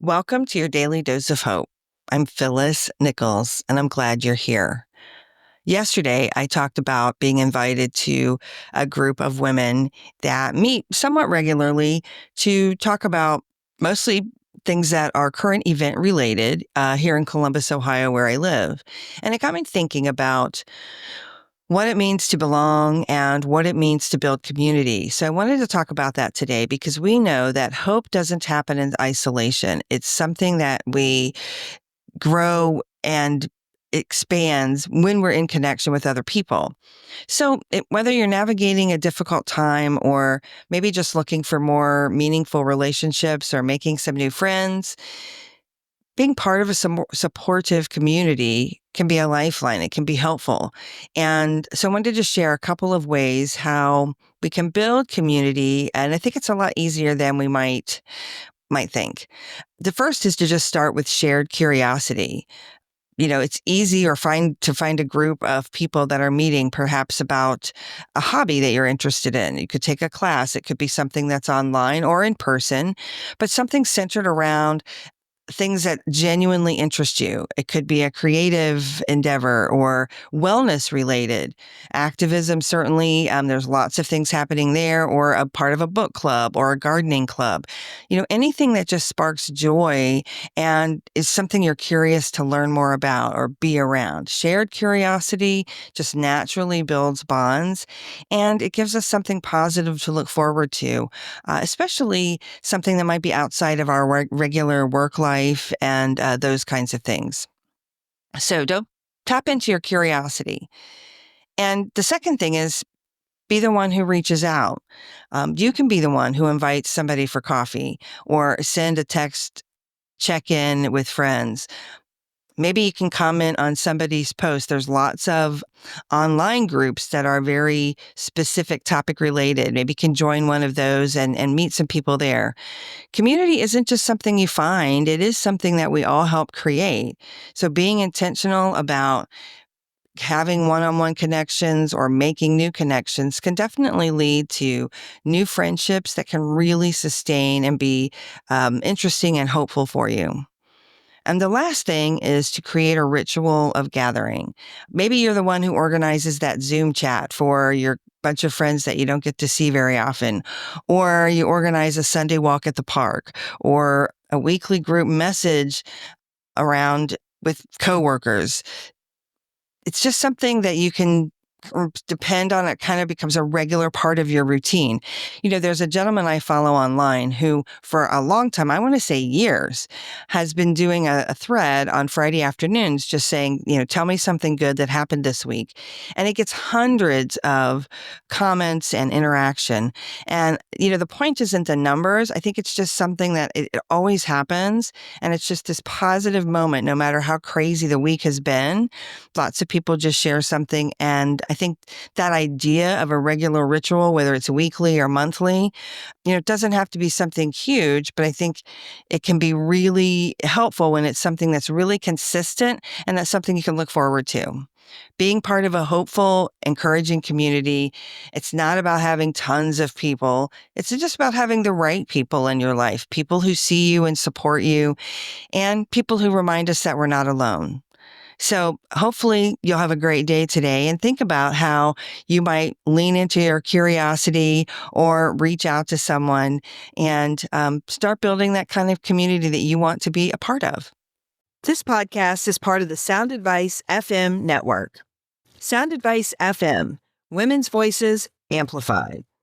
Welcome to your daily dose of hope. I'm Phyllis Nichols, and I'm glad you're here. Yesterday, I talked about being invited to a group of women that meet somewhat regularly to talk about mostly things that are current event related here in Columbus, Ohio, where I live. And it got me thinking about what it means to belong and what it means to build community. So I wanted to talk about that today because we know that hope doesn't happen in isolation. It's something that we grow and expands when we're in connection with other people. So whether you're navigating a difficult time or maybe just looking for more meaningful relationships or making some new friends, being part of a supportive community can be a lifeline. It can be helpful. And so I wanted to share a couple of ways how we can build community. And I think it's a lot easier than we might think. The first is to just start with shared curiosity. It's easy to find a group of people that are meeting perhaps about a hobby that you're interested in. You could take a class. It could be something that's online or in person, but something centered around things that genuinely interest you. It could be a creative endeavor or wellness related. Activism, certainly, there's lots of things happening there, or a part of a book club or a gardening club. Anything that just sparks joy and is something you're curious to learn more about or be around. Shared curiosity just naturally builds bonds, and it gives us something positive to look forward to, especially something that might be outside of our regular work life and those kinds of things. So don't tap into your curiosity. And the second thing is be the one who reaches out. You can be the one who invites somebody for coffee or send a text check-in with friends. Maybe you can comment on somebody's post. There's lots of online groups that are very specific topic related. Maybe you can join one of those and meet some people there. Community isn't just something you find, it is something that we all help create. So being intentional about having one-on-one connections or making new connections can definitely lead to new friendships that can really sustain and be interesting and hopeful for you. And the last thing is to create a ritual of gathering. Maybe you're the one who organizes that Zoom chat for your bunch of friends that you don't get to see very often, or you organize a Sunday walk at the park, or a weekly group message around with coworkers. It's just something that you can depend on. It kind of becomes a regular part of your routine. There's a gentleman I follow online who, for a long time, I want to say years, has been doing a thread on Friday afternoons just saying, tell me something good that happened this week. And it gets hundreds of comments and interaction. And, the point isn't the numbers. I think it's just something that it always happens. And it's just this positive moment, no matter how crazy the week has been. Lots of people just share something. And I think that idea of a regular ritual, whether it's weekly or monthly, it doesn't have to be something huge, but I think it can be really helpful when it's something that's really consistent and that's something you can look forward to. Being part of a hopeful, encouraging community, it's not about having tons of people. It's just about having the right people in your life, people who see you and support you, and people who remind us that we're not alone. So hopefully you'll have a great day today, and think about how you might lean into your curiosity or reach out to someone and start building that kind of community that you want to be a part of. This podcast is part of the Sound Advice FM network. Sound Advice FM, Women's Voices Amplified.